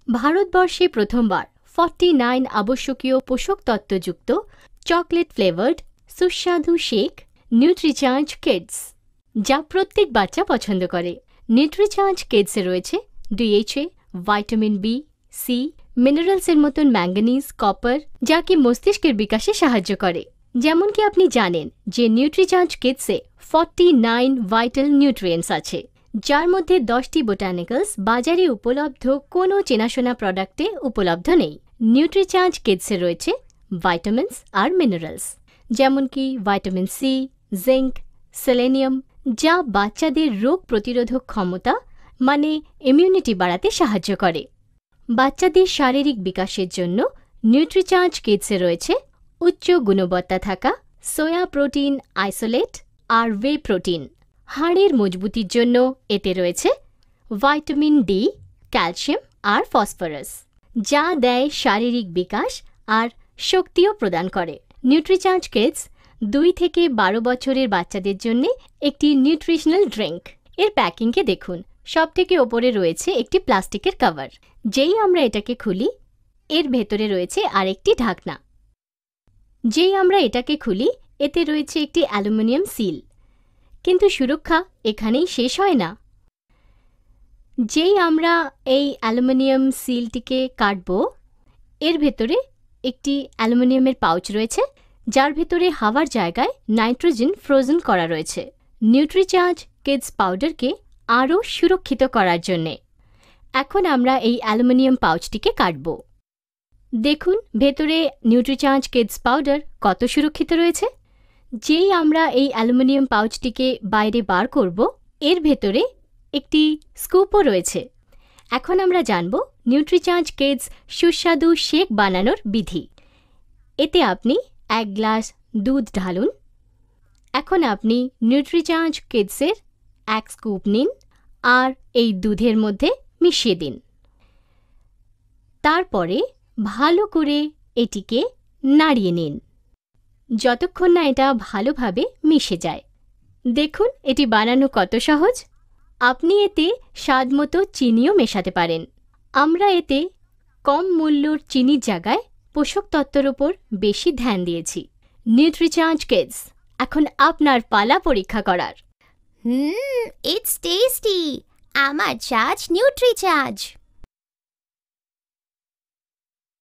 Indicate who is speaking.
Speaker 1: ভারতবর্ষে প্রথমবার 49 আবশ্যকীয় পোষক তত্ত্বযুক্ত চকলেট ফ্লেভার্ড সুস্বাদু শেক নিউট্রিচার্জ কিডস, যা প্রত্যেক বাচ্চা পছন্দ করে। নিউট্রিচার্জ কিডসে রয়েছে ডিএইচএ, ভাইটামিন বি, সি, মিনারেলসের মতন ম্যাঙ্গানিজ, কপার, যা কি মস্তিষ্কের বিকাশে সাহায্য করে। যেমন কি আপনি জানেন যে নিউট্রিচার্জ কিডসে 49 ভাইটাল নিউট্রিয়েন্টস আছে, যার মধ্যে 10টি বোটানিক্যালস বাজারে উপলব্ধ কোনো চেনাশোনা প্রোডাক্টে উপলব্ধ নেই। নিউট্রিচার্জ কিডসে রয়েছে ভাইটামিনস আর মিনারেলস, যেমন কি ভাইটামিন সি, জিঙ্ক, সেলেনিয়াম, যা বাচ্চাদের রোগ প্রতিরোধক ক্ষমতা মানে ইমিউনিটি বাড়াতে সাহায্য করে। বাচ্চাদের শারীরিক বিকাশের জন্য নিউট্রিচার্জ কিডসে রয়েছে উচ্চ গুণবত্তা থাকা সোয়া প্রোটিন আইসোলেট আর ওয়ে প্রোটিন। হাড়ের মজবুতির জন্য এতে রয়েছে ভাইটামিন ডি, ক্যালসিয়াম আর ফসফরাস, যা দেয় শারীরিক বিকাশ আর শক্তিও প্রদান করে। নিউট্রিচার্জ কিডস 2 থেকে 12 বছরের বাচ্চাদের জন্য একটি নিউট্রিশনাল ড্রিঙ্ক। এর প্যাকিংকে দেখুন, সবথেকে ওপরে রয়েছে একটি প্লাস্টিকের কভার। যেই আমরা এটাকে খুলি, এর ভেতরে রয়েছে আরেকটি ঢাকনা। যেই আমরা এটাকে খুলি, এতে রয়েছে একটি অ্যালুমিনিয়াম সিল। কিন্তু সুরক্ষা এখানেই শেষ হয় না। যেই আমরা এই অ্যালুমিনিয়াম সিলটিকে কাটব, এর ভেতরে একটি অ্যালুমিনিয়ামের পাউচ রয়েছে, যার ভেতরে হাওয়ার জায়গায় নাইট্রোজেন ফ্রোজেন করা রয়েছে নিউট্রিচার্জ কিডস পাউডারকে আরও সুরক্ষিত করার জন্যে। এখন আমরা এই অ্যালুমিনিয়াম পাউচটিকে কাটব। দেখুন ভেতরে নিউট্রিচার্জ কিডস পাউডার কত সুরক্ষিত রয়েছে। যেই আমরা এই অ্যালুমিনিয়াম পাউচটিকে বাইরে বার করব, এর ভেতরে একটি স্কুপও রয়েছে। এখন আমরা জানব নিউট্রিচার্জ কিডস সুস্বাদু শেক বানানোর বিধি। এতে আপনি 1 গ্লাস দুধ ঢালুন। এখন আপনি নিউট্রিচার্জ কিডসের 1 স্কুপ নিন আর এই দুধের মধ্যে মিশিয়ে দিন। তারপরে ভালো করে এটিকে নাড়িয়ে নিন যতক্ষণ না এটা ভালোভাবে মিশে যায়। দেখুন এটি বানানো কত সহজ। আপনি এতে স্বাদমতো চিনিও মেশাতে পারেন। আমরা এতে কম মূল্যর চিনির জায়গায় পোষক তত্ত্বের ওপর বেশি ধ্যান দিয়েছি। নিউট্রিচার্জ কিডস, এখন আপনার পালা পরীক্ষা করার।
Speaker 2: It's tasty. আমার চার্জ নিউট্রিচার্জ।